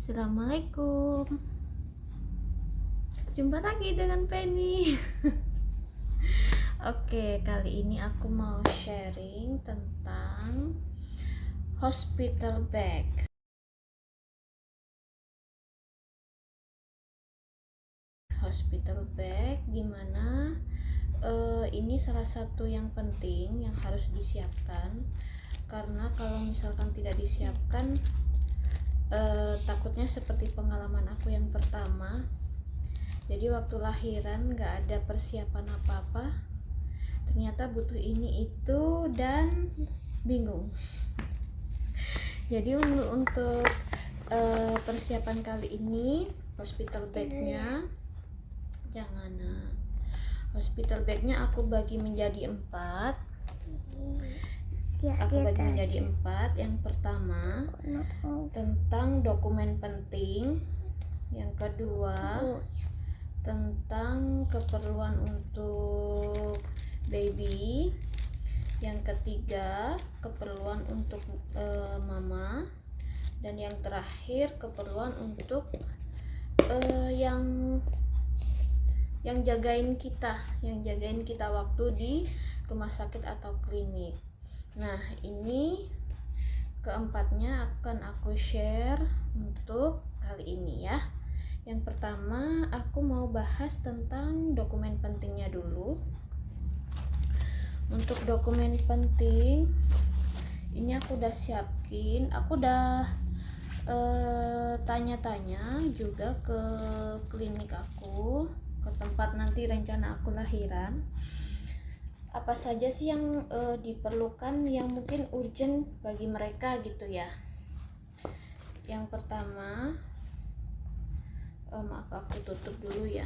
Assalamualaikum. Jumpa lagi dengan Penny. Oke, kali ini aku mau sharing tentang hospital bag. Hospital bag gimana? Ini salah satu yang penting yang harus disiapkan, karena kalau misalkan tidak disiapkan, takutnya seperti pengalaman aku yang pertama. Jadi waktu lahiran gak ada persiapan apa-apa, ternyata butuh ini itu dan bingung. Jadi untuk persiapan kali ini hospital bagnya hospital bagnya aku bagi menjadi 4. Yang pertama tentang dokumen penting, yang kedua tentang keperluan untuk baby, yang ketiga keperluan untuk mama, dan yang terakhir keperluan untuk yang jagain kita waktu di rumah sakit atau klinik. Nah, ini keempatnya akan aku share untuk kali ini ya. Yang pertama aku mau bahas tentang dokumen pentingnya dulu. Untuk dokumen penting ini aku udah siapin, aku udah tanya-tanya juga ke klinik aku, ke tempat nanti rencana aku lahiran, apa saja sih yang diperlukan yang mungkin urgent bagi mereka gitu ya. Yang pertama, maaf aku tutup dulu ya.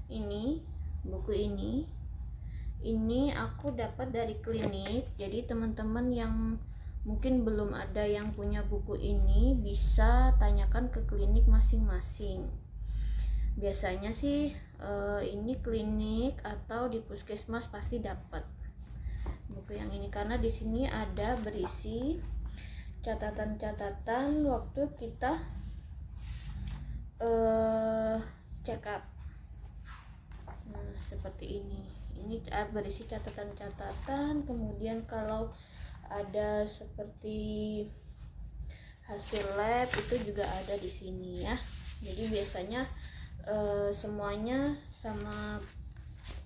Ini buku ini aku dapat dari klinik. Jadi teman-teman yang mungkin belum ada yang punya buku ini bisa tanyakan ke klinik masing-masing. Biasanya sih ini klinik atau di puskesmas pasti dapat buku yang ini, karena di sini ada berisi catatan-catatan waktu kita check up. Nah, seperti ini berisi catatan-catatan. Kemudian kalau ada seperti hasil lab itu juga ada di sini ya. Jadi biasanya semuanya sama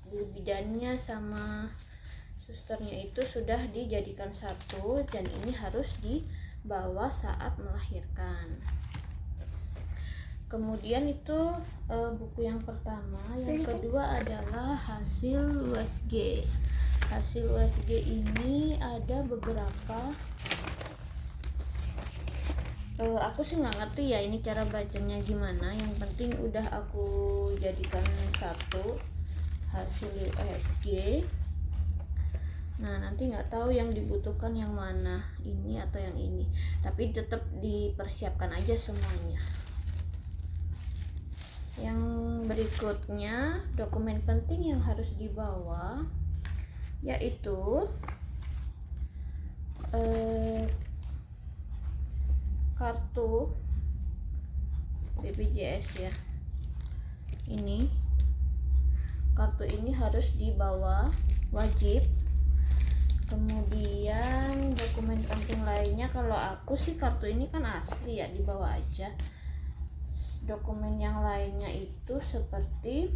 bidannya sama susternya itu sudah dijadikan satu, dan ini harus dibawa saat melahirkan. Kemudian itu buku yang pertama. Yang kedua adalah hasil USG. Hasil USG ini ada beberapa, aku sih nggak ngerti ya ini cara bacanya gimana. Yang penting udah aku jadikan satu hasil USG. Nah, nanti nggak tahu yang dibutuhkan yang mana, ini atau yang ini, tapi tetap dipersiapkan aja semuanya. Yang berikutnya dokumen penting yang harus dibawa yaitu kartu BPJS ya. Ini kartu ini harus dibawa, wajib. Kemudian dokumen penting lainnya, kalau aku sih kartu ini kan asli ya, dibawa aja. Dokumen yang lainnya itu seperti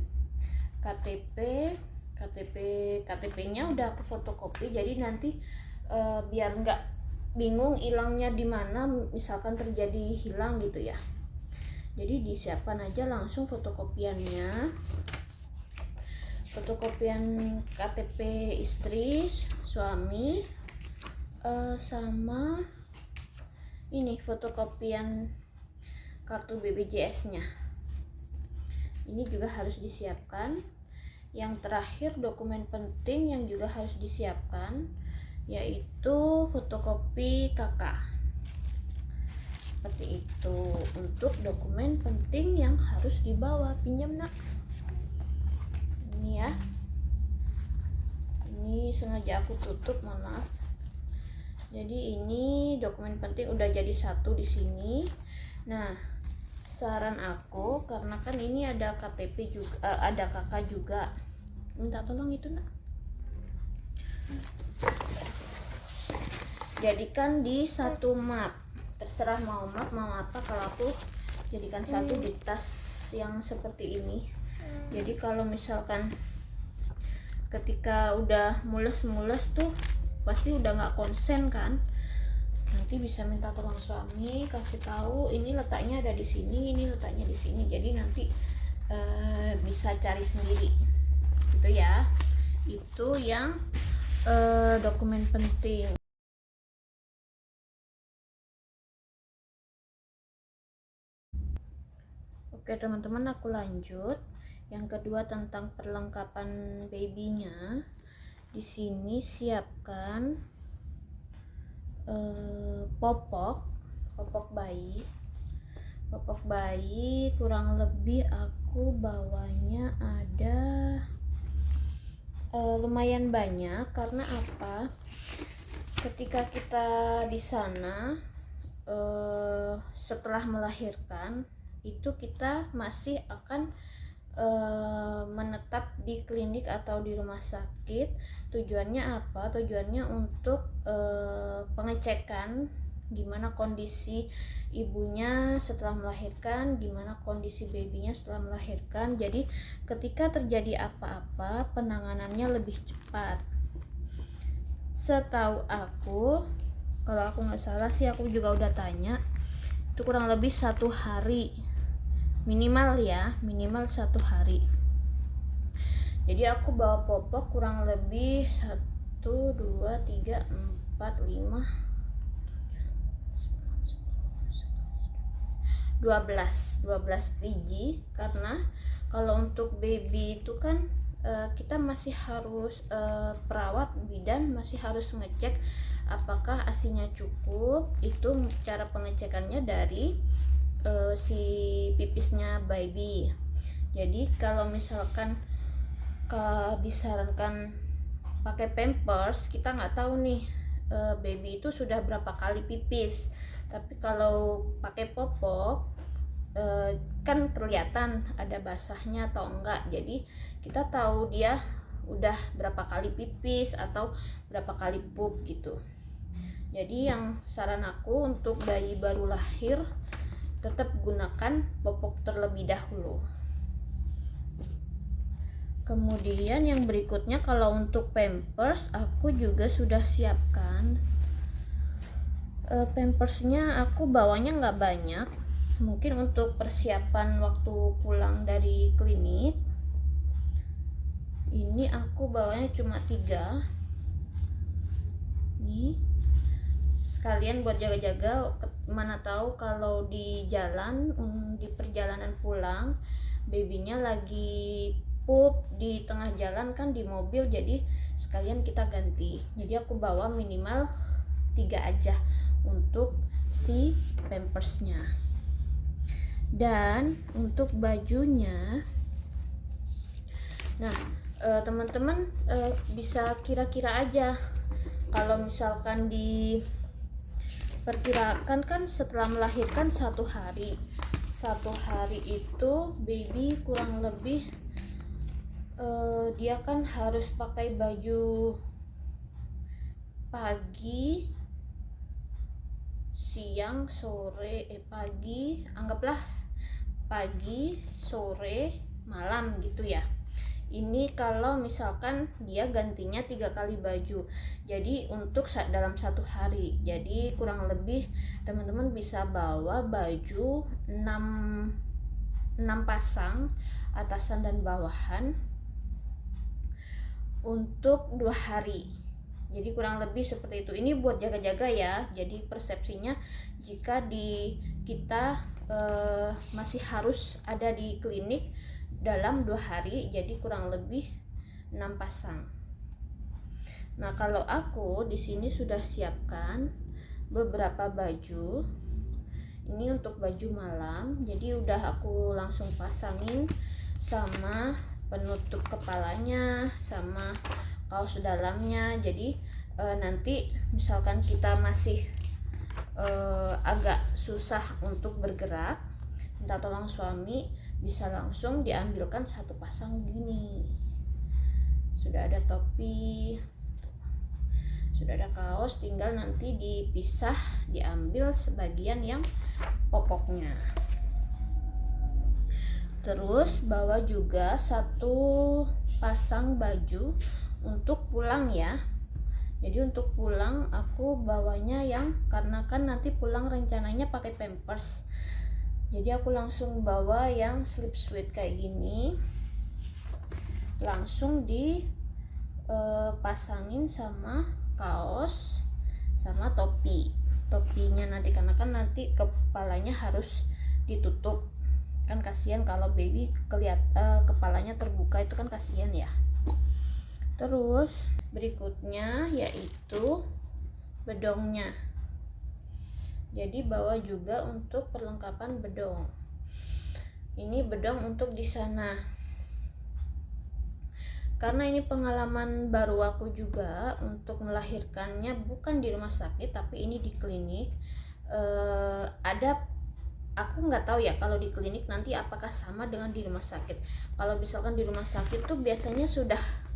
KTP-nya udah aku fotokopi, jadi nanti biar nggak bingung hilangnya di mana, misalkan terjadi hilang gitu ya. Jadi disiapkan aja langsung fotokopiannya. Fotokopian KTP istri, suami, sama ini fotokopian kartu BPJS-nya. Ini juga harus disiapkan. Yang terakhir dokumen penting yang juga harus disiapkan yaitu fotokopi KK. Seperti itu untuk dokumen penting yang harus dibawa. Pinjam nak. Ini ya. Ini sengaja aku tutup, mohon maaf. Jadi ini dokumen penting udah jadi satu di sini. Nah, saran aku, karena kan ini ada KTP juga, ada kakak juga, minta tolong itu nak. Jadikan di satu map, terserah mau map mau apa. Kalau aku jadikan satu di tas yang seperti ini. Jadi kalau misalkan ketika udah mules tuh pasti udah nggak konsen kan, nanti bisa minta tolong suami kasih tahu ini letaknya ada di sini, ini letaknya di sini, jadi nanti bisa cari sendiri gitu ya. Itu yang dokumen penting. Oke teman-teman, aku lanjut. Yang kedua tentang perlengkapan babynya. Di sini siapkan popok bayi. Popok bayi kurang lebih aku bawanya ada lumayan banyak. Karena apa? Ketika kita di sana setelah melahirkan itu kita masih akan menetap di klinik atau di rumah sakit. Tujuannya apa? Tujuannya untuk pengecekan gimana kondisi ibunya setelah melahirkan, gimana kondisi babynya setelah melahirkan. Jadi ketika terjadi apa-apa, penanganannya lebih cepat. Setahu aku, kalau aku nggak salah sih, aku juga udah tanya, itu kurang lebih 1 hari minimal ya, minimal 1 hari. Jadi aku bawa popok kurang lebih 1, 2, 3, 4, 5, 12 biji. Karena kalau untuk baby itu kan kita masih harus perawat bidan masih harus ngecek apakah ASINya cukup. Itu cara pengecekannya dari si pipisnya baby. Jadi kalau misalkan disarankan pakai pampers, kita nggak tahu nih baby itu sudah berapa kali pipis. Tapi kalau pakai popok kan kelihatan ada basahnya atau enggak, jadi kita tahu dia udah berapa kali pipis atau berapa kali pup gitu. Jadi yang saran aku untuk bayi baru lahir tetap gunakan popok terlebih dahulu. Kemudian yang berikutnya, kalau untuk pampers aku juga sudah siapkan. Pampersnya aku bawanya nggak banyak, mungkin untuk persiapan waktu pulang dari klinik. Ini aku bawanya cuma 3 nih, sekalian buat jaga-jaga. Mana tahu kalau di jalan, di perjalanan pulang babynya lagi pup di tengah jalan kan di mobil, jadi sekalian kita ganti. Jadi aku bawa minimal 3 aja untuk si pampersnya. Dan untuk bajunya, nah teman-teman bisa kira-kira aja. Kalau misalkan diperkirakan kan setelah melahirkan 1 hari, 1 hari itu baby kurang lebih dia kan harus pakai baju pagi, siang, sore, pagi, anggaplah pagi, sore, malam gitu ya. Ini kalau misalkan dia gantinya 3 kali baju, jadi untuk dalam 1 hari, jadi kurang lebih teman-teman bisa bawa baju 6 pasang atasan dan bawahan untuk 2 hari. Jadi kurang lebih seperti itu. Ini buat jaga-jaga ya. Jadi persepsinya jika kita masih harus ada di klinik dalam 2 hari, jadi kurang lebih 6 pasang. Nah, kalau aku di sini sudah siapkan beberapa baju. Ini untuk baju malam. Jadi udah aku langsung pasangin sama penutup kepalanya sama kaos dalamnya. Jadi nanti misalkan kita masih agak susah untuk bergerak, minta tolong suami, bisa langsung diambilkan satu pasang gini. Sudah ada topi, sudah ada kaos, tinggal nanti dipisah, diambil sebagian yang popoknya. Terus bawa juga satu pasang baju untuk pulang ya. Jadi untuk pulang aku bawanya yang, karena kan nanti pulang rencananya pakai pampers, jadi aku langsung bawa yang slip sweat kayak gini, langsung pasangin sama kaos sama topinya nanti, karena kan nanti kepalanya harus ditutup, kan kasihan kalau baby kepalanya terbuka, itu kan kasihan ya. Terus berikutnya yaitu bedongnya, jadi bawa juga untuk perlengkapan bedong. Ini bedong untuk di sana, karena ini pengalaman baru aku juga untuk melahirkannya, bukan di rumah sakit tapi ini di klinik. Aku nggak tahu ya kalau di klinik nanti apakah sama dengan di rumah sakit. Kalau misalkan di rumah sakit tuh biasanya sudah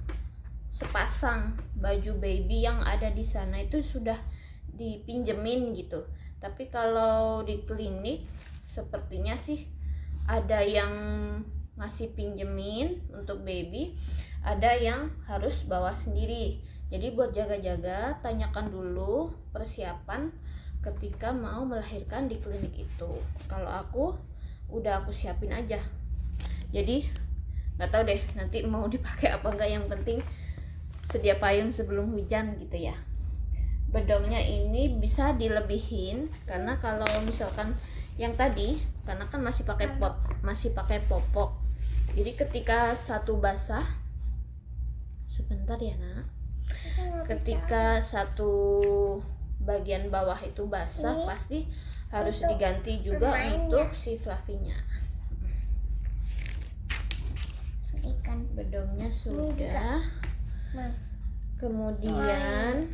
sepasang baju baby yang ada di sana itu sudah dipinjemin gitu, tapi kalau di klinik sepertinya sih ada yang ngasih pinjemin untuk baby, ada yang harus bawa sendiri. Jadi buat jaga-jaga, tanyakan dulu persiapan ketika mau melahirkan di klinik itu. Kalau aku udah aku siapin aja, jadi nggak tahu deh nanti mau dipakai apa enggak, yang penting sedia payung sebelum hujan gitu ya. Bedongnya ini bisa dilebihin, karena kalau misalkan yang tadi, karena kan masih pakai popok, jadi ketika satu basah, sebentar ya nak, ketika satu bagian bawah itu basah pasti harus diganti juga untuk si fluffy-nya. Bedongnya sudah, kemudian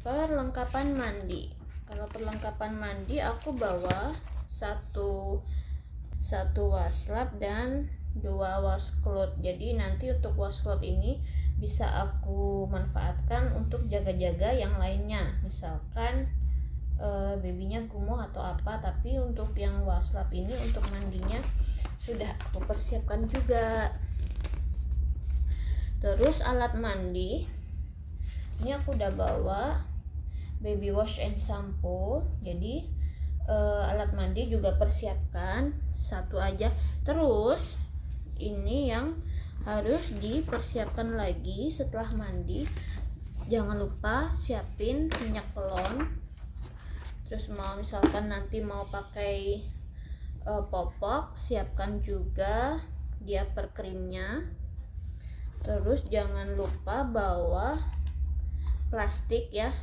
perlengkapan mandi. Kalau perlengkapan mandi aku bawa satu washcloth dan 2 washcloth. Jadi nanti untuk washcloth ini bisa aku manfaatkan untuk jaga-jaga yang lainnya, misalkan babynya gumoh atau apa, tapi untuk yang washcloth ini untuk mandinya sudah aku persiapkan juga. Terus alat mandi ini aku udah bawa baby wash and shampoo, jadi alat mandi juga persiapkan satu aja. Terus ini yang harus dipersiapkan lagi setelah mandi, jangan lupa siapin minyak telon. Terus misalkan nanti mau pakai popok, siapkan juga diaper krimnya. Terus jangan lupa bawa plastik ya,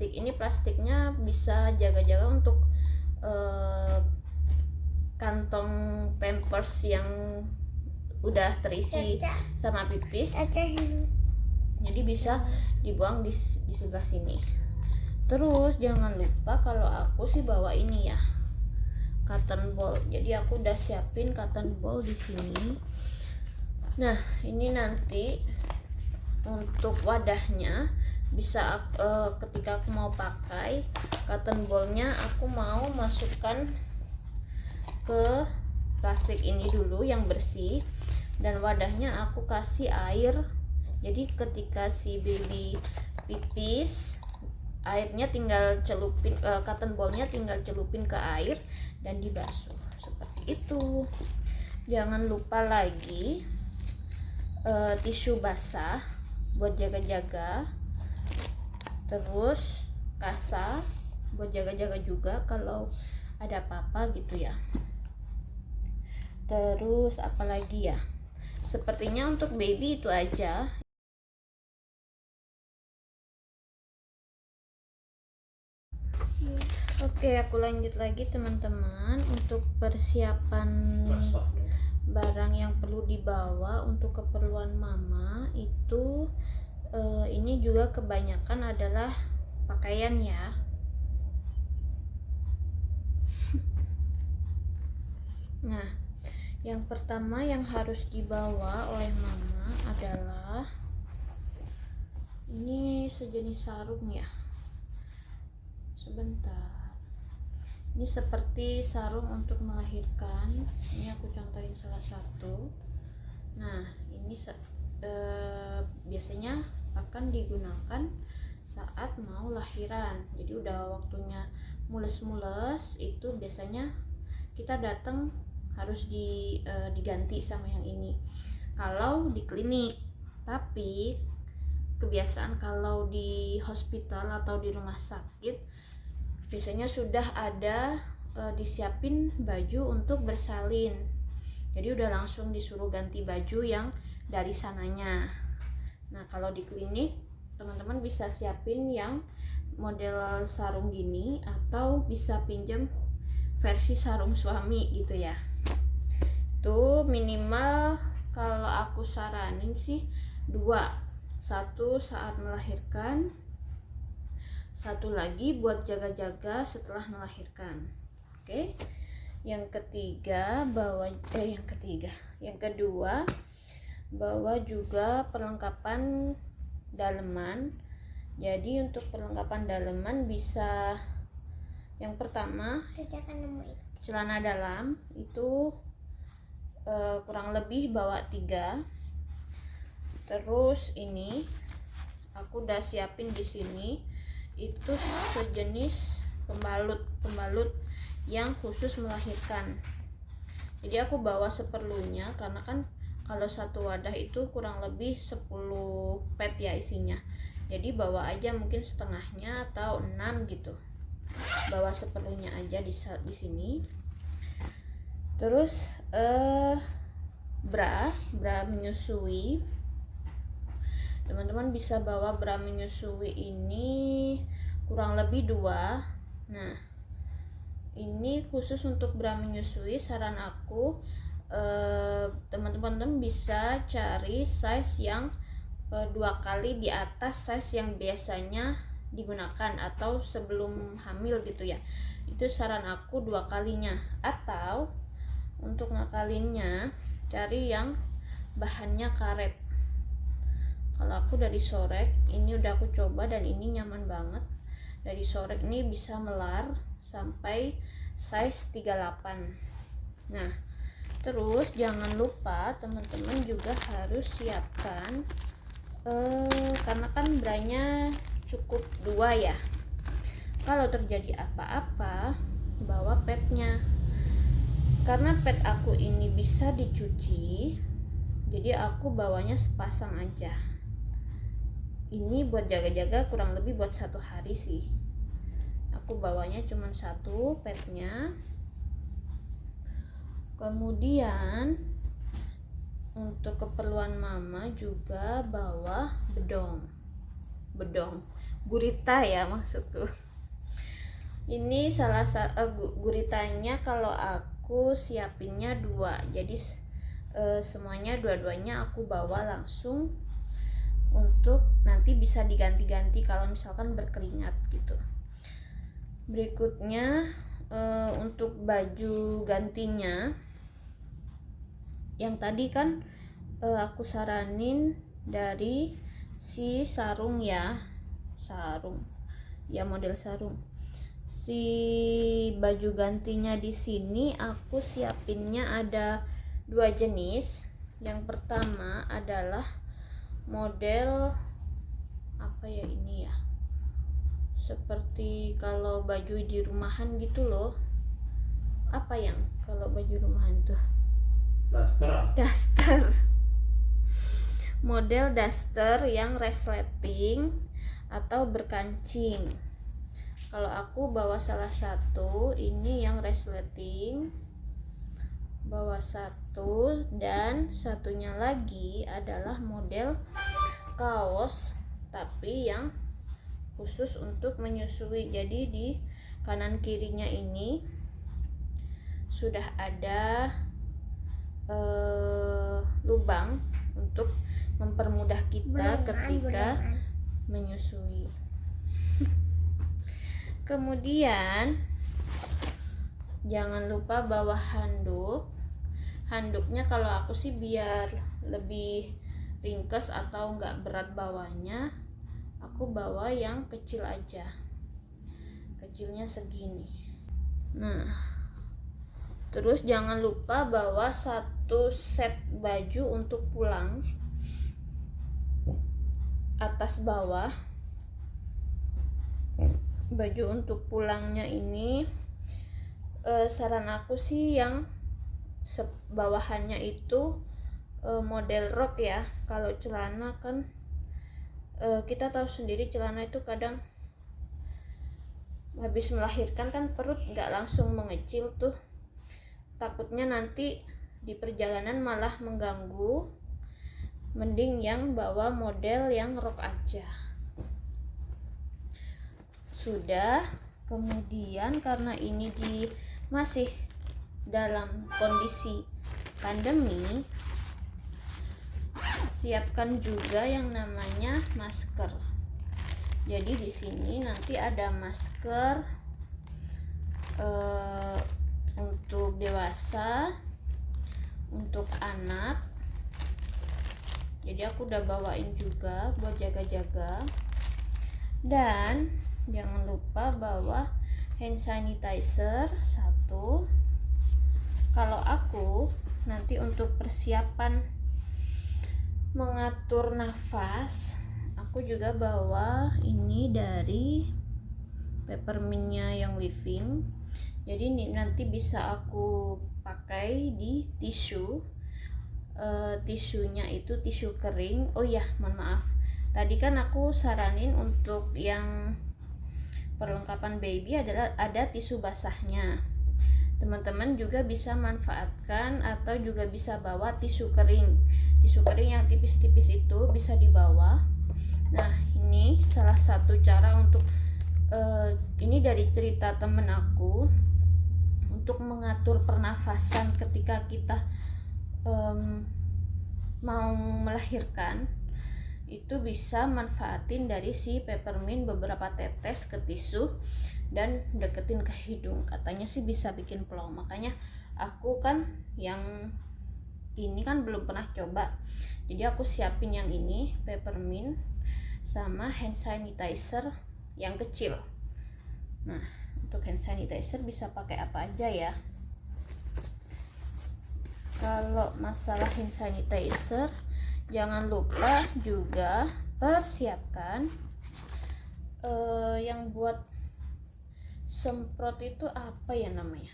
ini plastiknya bisa jaga-jaga untuk kantong pampers yang udah terisi sama pipis, jadi bisa dibuang di sebelah sini. Terus jangan lupa, kalau aku sih bawa ini ya, cotton ball, jadi aku udah siapin cotton ball di sini. Nah ini nanti untuk wadahnya bisa ketika aku mau pakai cotton ballnya, aku mau masukkan ke plastik ini dulu yang bersih, dan wadahnya aku kasih air. Jadi ketika si baby pipis, airnya tinggal celupin, cotton ballnya tinggal celupin ke air dan dibasuh seperti itu. Jangan lupa lagi tisu basah buat jaga-jaga, terus kasa buat jaga-jaga juga kalau ada apa-apa gitu ya. Terus apalagi ya, sepertinya untuk baby itu aja. Oke, aku lanjut lagi teman-teman, untuk persiapan barang yang perlu dibawa untuk keperluan mama itu ini juga kebanyakan adalah pakaian ya. Nah, yang pertama yang harus dibawa oleh mama adalah ini sejenis sarung ya. Sebentar. Ini seperti sarung untuk melahirkan. Ini aku contohin salah satu. Nah, ini biasanya akan digunakan saat mau lahiran. Jadi udah waktunya mules-mules, itu biasanya kita datang harus diganti sama yang ini kalau di klinik. Tapi kebiasaan kalau di hospital atau di rumah sakit biasanya sudah ada disiapin baju untuk bersalin, jadi udah langsung disuruh ganti baju yang dari sananya. Nah, kalau di klinik teman-teman bisa siapin yang model sarung gini atau bisa pinjem versi sarung suami gitu ya. Itu minimal kalau aku saranin sih 2, satu saat melahirkan, satu lagi buat jaga-jaga setelah melahirkan. Oke. Yang kedua bawa juga perlengkapan daleman. Jadi untuk perlengkapan daleman bisa, yang pertama celana dalam itu kurang lebih bawa 3. Terus ini aku udah siapin di sini itu sejenis pembalut yang khusus melahirkan. Jadi aku bawa seperlunya karena kan kalau satu wadah itu kurang lebih 10 pet ya isinya. Jadi bawa aja mungkin setengahnya atau 6 gitu. Bawa seperlunya aja di sini. Terus bra menyusui. Teman-teman bisa bawa bra menyusui ini kurang lebih 2. Nah, ini khusus untuk bra menyusui. Saran aku teman-teman bisa cari size yang 2 kali di atas size yang biasanya digunakan atau sebelum hamil gitu ya. Itu saran aku 2 kalinya. Atau untuk ngakalinnya cari yang bahannya karet. Kalau aku dari Sorek, ini udah aku coba dan ini nyaman banget. Dari Sorek ini bisa melar sampai size 38. Nah, terus jangan lupa teman-teman juga harus siapkan karena kan branya cukup 2 ya. Kalau terjadi apa-apa, bawa petnya. Karena pet aku ini bisa dicuci, jadi aku bawanya sepasang aja. Ini buat jaga-jaga kurang lebih buat 1 hari sih. Aku bawanya cuma 1 petnya. Kemudian untuk keperluan mama juga bawa bedong gurita ya maksudku. Ini salah satu guritanya kalau aku siapinnya 2. Jadi semuanya dua-duanya aku bawa langsung untuk nanti bisa diganti-ganti kalau misalkan berkeringat gitu. Berikutnya untuk baju gantinya, yang tadi kan aku saranin dari si sarung ya, model sarung. Si baju gantinya di sini aku siapinnya ada 2 jenis. Yang pertama adalah model apa ya ini ya, seperti kalau baju di rumahan gitu loh. Apa yang kalau baju rumahan tuh? Daster. Model daster yang resleting atau berkancing. Kalau aku bawa salah satu, ini yang resleting, bawa 1, dan satunya lagi adalah model kaos tapi yang khusus untuk menyusui. Jadi di kanan kirinya ini sudah ada lubang untuk mempermudah kita ketika menyusui. Kemudian jangan lupa bawa handuk handuknya kalau aku sih biar lebih ringkes atau nggak berat bawanya, aku bawa yang kecil aja, kecilnya segini. Nah, terus jangan lupa bawa satu set baju untuk pulang, atas bawah. Baju untuk pulangnya ini saran aku sih yang bawahannya itu model rok ya. Kalau celana kan kita tahu sendiri, celana itu kadang habis melahirkan kan perut nggak langsung mengecil tuh, takutnya nanti di perjalanan malah mengganggu. Mending yang bawa model yang rok aja. Sudah. Kemudian karena ini masih dalam kondisi pandemi, siapkan juga yang namanya masker. Jadi di sini nanti ada masker untuk dewasa, untuk anak. Jadi aku udah bawain juga buat jaga-jaga. Dan jangan lupa bawa hand sanitizer 1. Kalau aku nanti untuk persiapan mengatur nafas, aku juga bawa ini dari peppermintnya yang living. Jadi ini nanti bisa aku pakai di tisu. Tisunya itu tisu kering. Oh ya, mohon maaf, tadi kan aku saranin untuk yang perlengkapan baby ada tisu basahnya. Teman-teman juga bisa manfaatkan atau juga bisa bawa tisu kering yang tipis-tipis itu bisa dibawa. Nah, ini salah satu cara untuk ini dari cerita temen aku, untuk mengatur pernafasan ketika kita mau melahirkan. Itu bisa manfaatin dari si peppermint beberapa tetes ke tisu dan deketin ke hidung. Katanya sih bisa bikin plong. Makanya aku kan yang ini kan belum pernah coba, jadi aku siapin yang ini, peppermint sama hand sanitizer yang kecil. Nah, untuk hand sanitizer bisa pakai apa aja ya. Kalau masalah hand sanitizer, jangan lupa juga persiapkan yang buat semprot itu apa ya namanya?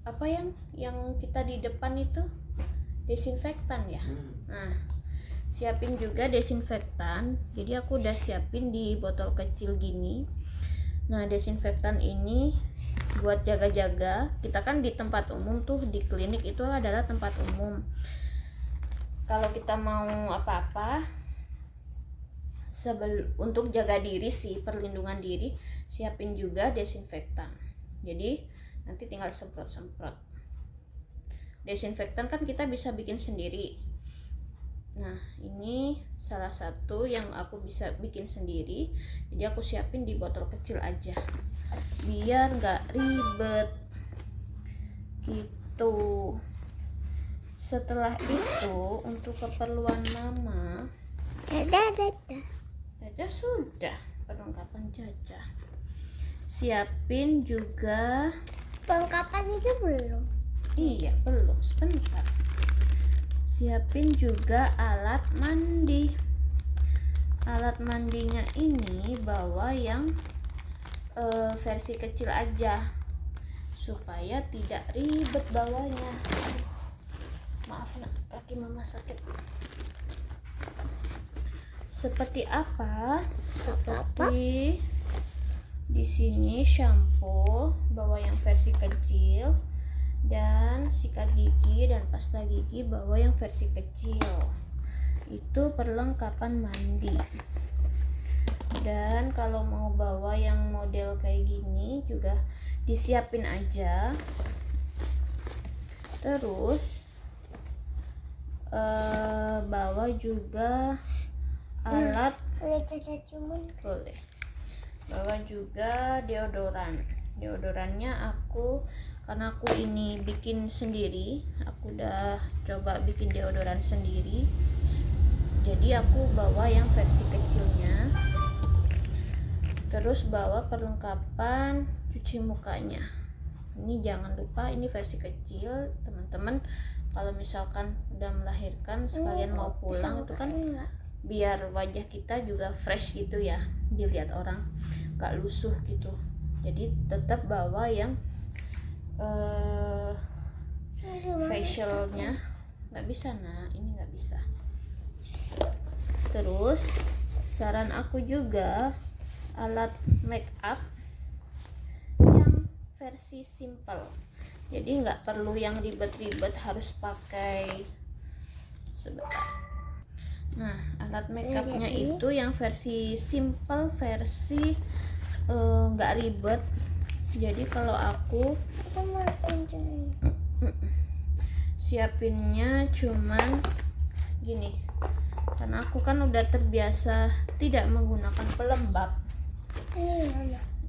Apa yang kita di depan itu desinfektan ya. Nah, siapin juga desinfektan. Jadi aku udah siapin di botol kecil gini. Nah, desinfektan ini buat jaga-jaga. Kita kan di tempat umum tuh, di klinik itu adalah tempat umum. Kalau kita mau apa-apa, untuk jaga diri sih, perlindungan diri, siapin juga desinfektan. Jadi nanti tinggal semprot-semprot. Desinfektan kan kita bisa bikin sendiri. Nah, ini salah satu yang aku bisa bikin sendiri. Jadi aku siapin di botol kecil aja, biar nggak ribet gitu. Setelah itu untuk keperluan mama, Caca sudah perlengkapan Caca. Siapin juga. Perlengkapan itu belum? Iya, belum, sebentar. Siapin juga alat mandi. Alat mandinya ini bawa yang versi kecil aja, supaya tidak ribet bawanya. Maaf nak, kaki mama sakit. Seperti apa? Seperti di sini shampoo, bawa yang versi kecil, dan sikat gigi dan pasta gigi bawa yang versi kecil. Itu perlengkapan mandi. Dan kalau mau bawa yang model kayak gini juga disiapin aja. Terus bawa juga alat, Boleh Caca ciuman? boleh. Bawa juga deodoran. Deodorannya karena aku ini bikin sendiri, aku udah coba bikin deodoran sendiri, jadi aku bawa yang versi kecilnya. Terus bawa perlengkapan cuci mukanya. Ini jangan lupa, ini versi kecil teman-teman. Kalau misalkan udah melahirkan sekalian mau pulang itu kan biar wajah kita juga fresh gitu ya, dilihat orang gak lusuh gitu. Jadi tetap bawa yang facialnya. Nggak bisa, nah ini nggak bisa. Terus saran aku juga alat make up yang versi simple, jadi nggak perlu yang ribet-ribet harus pakai sebentar. Nah, alat make upnya itu yang versi simple, versi nggak ribet. Jadi kalau aku siapinnya cuman gini, karena aku kan udah terbiasa tidak menggunakan pelembab.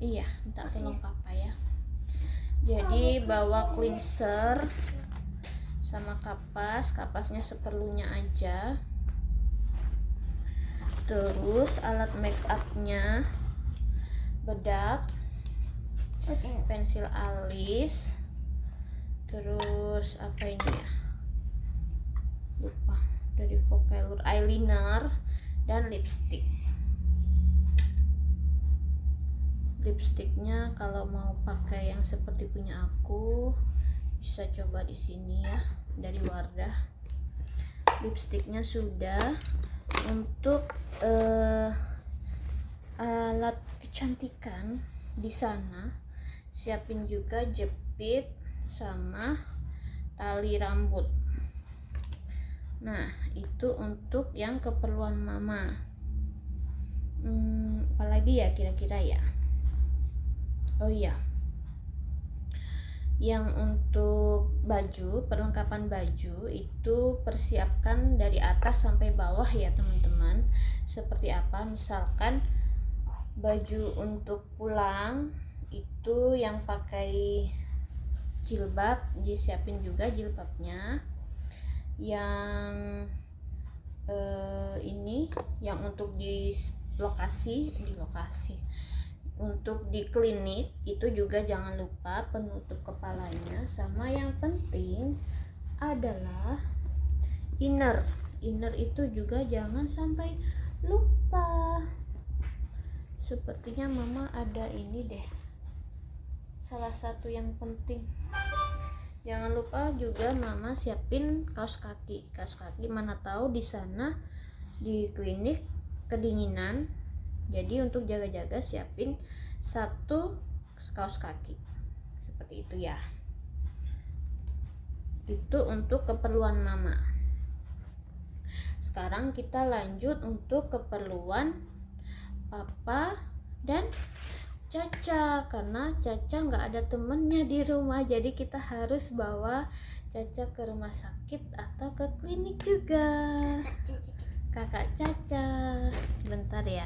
Iya, minta tolong papa ya. Jadi bawa cleanser sama kapasnya seperlunya aja. Terus alat make upnya, bedak, pensil alis, terus apa ini ya, lupa, dari Vocaloid, eyeliner, dan lipstick. Lipstiknya kalau mau pakai yang seperti punya aku bisa coba di sini ya, dari Wardah. Lipstiknya sudah. Untuk alat kecantikan di sana siapin juga jepit sama tali rambut. Nah, itu untuk yang keperluan mama. Apalagi ya kira-kira ya. Oh iya, yang untuk baju, perlengkapan baju itu persiapkan dari atas sampai bawah ya teman-teman. Seperti apa? Misalkan baju untuk pulang itu yang pakai jilbab, disiapin juga jilbabnya. Yang ini yang untuk di lokasi. Untuk di klinik itu juga jangan lupa penutup kepalanya, sama yang penting adalah inner itu juga jangan sampai lupa. Sepertinya mama ada ini deh, salah satu yang penting. Jangan lupa juga mama siapin kaos kaki. Mana tahu di sana di klinik kedinginan. Jadi untuk jaga-jaga siapin satu kaos kaki seperti itu ya. Itu untuk keperluan mama. Sekarang kita lanjut untuk keperluan papa dan Caca, karena Caca nggak ada temennya di rumah, jadi kita harus bawa Caca ke rumah sakit atau ke klinik juga. Kakak Caca, sebentar ya.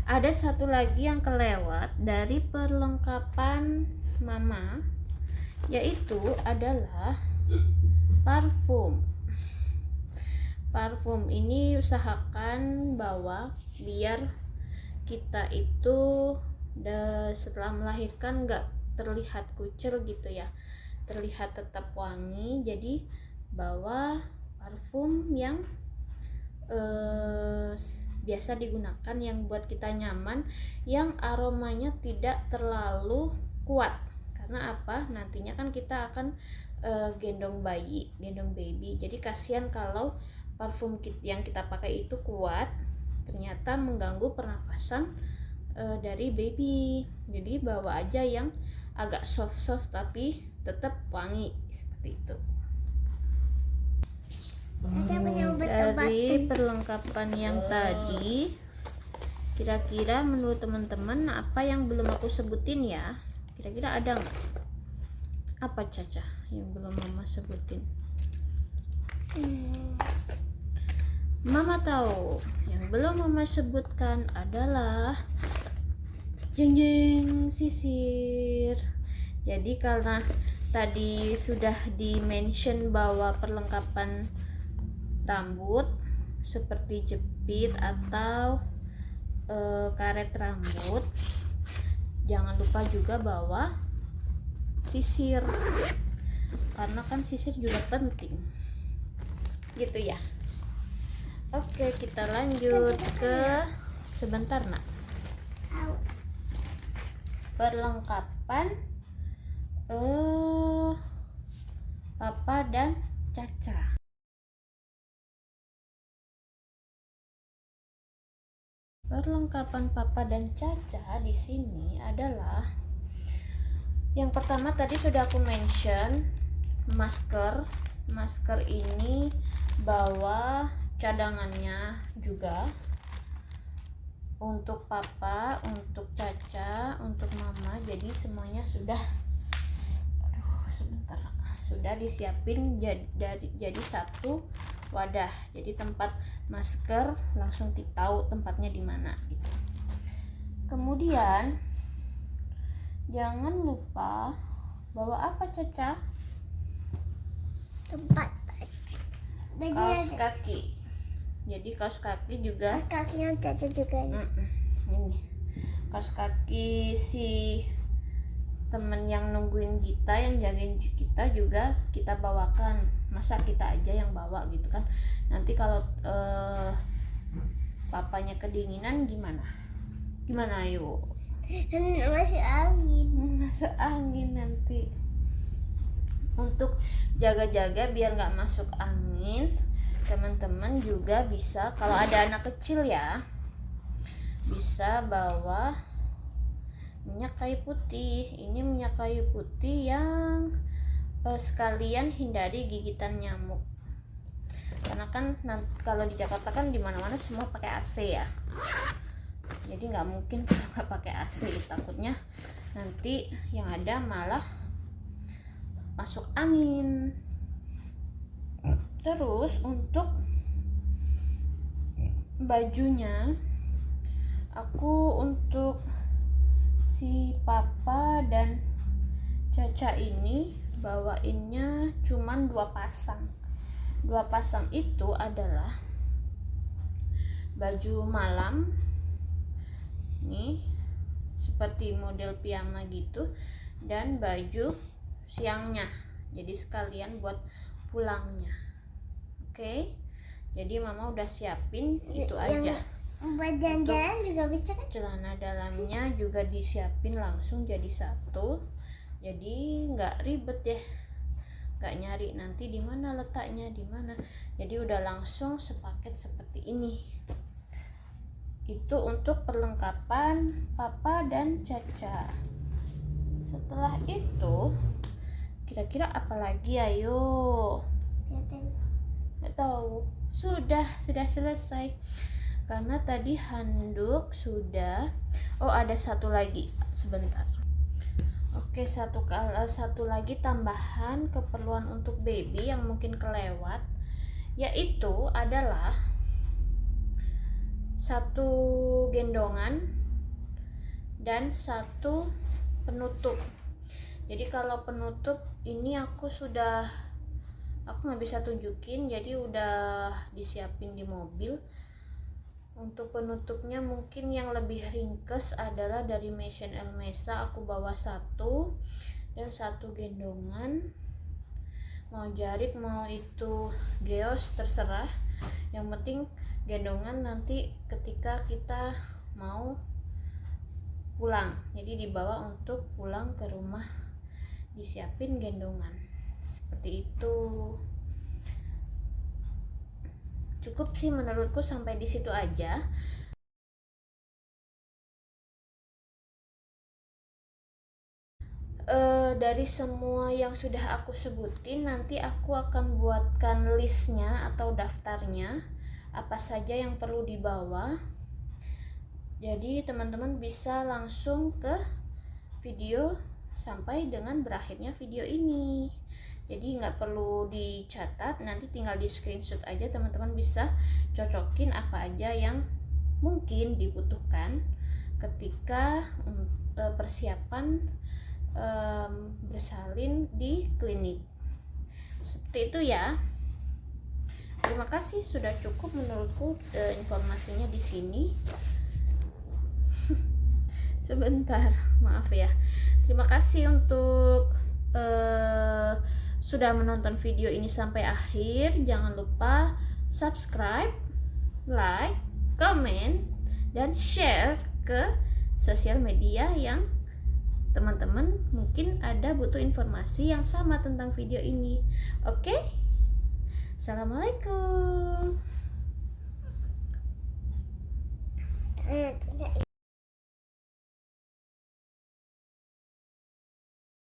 Ada satu lagi yang kelewat dari perlengkapan mama, yaitu adalah parfum. Parfum ini usahakan bawa biar kita itu setelah melahirkan nggak terlihat kucel gitu ya, terlihat tetap wangi. Jadi bawa parfum yang biasa digunakan, yang buat kita nyaman, yang aromanya tidak terlalu kuat. Karena apa? Nantinya kan kita akan gendong baby. Jadi kasihan kalau parfum yang kita pakai itu kuat, ternyata mengganggu pernapasan dari baby. Jadi bawa aja yang agak soft tapi tetap wangi seperti itu. Dari perlengkapan yang tadi, kira-kira menurut teman-teman apa yang belum aku sebutin ya? Kira-kira ada nggak? Apa Caca yang belum mama sebutin? Mama tahu. Yang belum mama sebutkan adalah Jeng jeng sisir. Jadi karena tadi sudah di-mention bahwa perlengkapan rambut seperti jepit atau karet rambut, jangan lupa juga bawa sisir, karena kan sisir juga penting gitu ya. Oke, kita lanjut ke sebentar nak. Perlengkapan Papa dan Caca. Perlengkapan Papa dan Caca di sini adalah yang pertama tadi sudah aku mention, masker. Masker ini bawa cadangannya juga untuk Papa, untuk Caca, untuk Mama. Jadi semuanya sudah sudah disiapin jadi satu wadah. Jadi tempat masker langsung tahu tempatnya di mana gitu. Kemudian jangan lupa bawa apa Caca? Tempat Kaos kaki. Jadi kaos kaki juga. kaos kakinya Caca juga Ini kaos kaki si temen yang nungguin kita, yang jagain kita juga kita bawakan. Masa kita aja yang bawa gitu kan? Nanti kalau papanya kedinginan gimana? Gimana ayo? masih angin. Masuk angin nanti. Untuk jaga-jaga biar nggak masuk angin, teman-teman juga bisa, kalau ada anak kecil ya, bisa bawa minyak kayu putih. Ini minyak kayu putih yang sekalian hindari gigitan nyamuk, karena kan kalau di Jakarta kan dimana-mana semua pakai AC ya, jadi nggak mungkin kita nggak pakai AC, takutnya nanti yang ada malah masuk angin. Terus untuk bajunya, aku untuk si Papa dan Caca ini bawainnya cuman 2 pasang. 2 pasang itu adalah baju malam nih, seperti model piyama gitu, dan baju siangnya, jadi sekalian buat pulangnya. Oke, jadi mama udah siapin itu aja. Buat jalan-jalan juga bisa kan? Celana dalamnya juga disiapin langsung jadi satu, jadi nggak ribet deh, nggak nyari nanti di mana letaknya di mana, jadi udah langsung sepaket seperti ini. Itu untuk perlengkapan Papa dan Caca. Setelah itu kira-kira apa lagi ayo? Nggak tahu. Sudah selesai. Karena tadi handuk sudah. Oh, ada satu lagi. Sebentar. Oke, satu lagi tambahan keperluan untuk baby yang mungkin kelewat, yaitu adalah satu gendongan dan satu penutup. Jadi kalau penutup ini aku nggak bisa tunjukin, jadi udah disiapin di mobil. Untuk penutupnya mungkin yang lebih ringkes adalah dari Maison Elmesa, aku bawa satu, dan satu gendongan. Mau jarik mau itu geos terserah, yang penting gendongan nanti ketika kita mau pulang, jadi dibawa untuk pulang ke rumah, disiapin gendongan seperti itu. Cukup sih menurutku sampai di situ aja. Dari semua yang sudah aku sebutin, nanti aku akan buatkan listnya atau daftarnya apa saja yang perlu dibawa. Jadi teman-teman bisa langsung ke video sampai dengan berakhirnya video ini. Jadi nggak perlu dicatat, nanti tinggal di screenshot aja, teman-teman bisa cocokin apa aja yang mungkin dibutuhkan. ketika persiapan bersalin di klinik. Seperti itu ya. Terima kasih, sudah cukup menurutku informasinya di sini. Sebentar, maaf ya. Terima kasih untuk sudah menonton video ini sampai akhir. Jangan lupa subscribe, like, comment, dan share ke sosial media yang teman-teman mungkin ada butuh informasi yang sama tentang video ini. Oke? Assalamualaikum.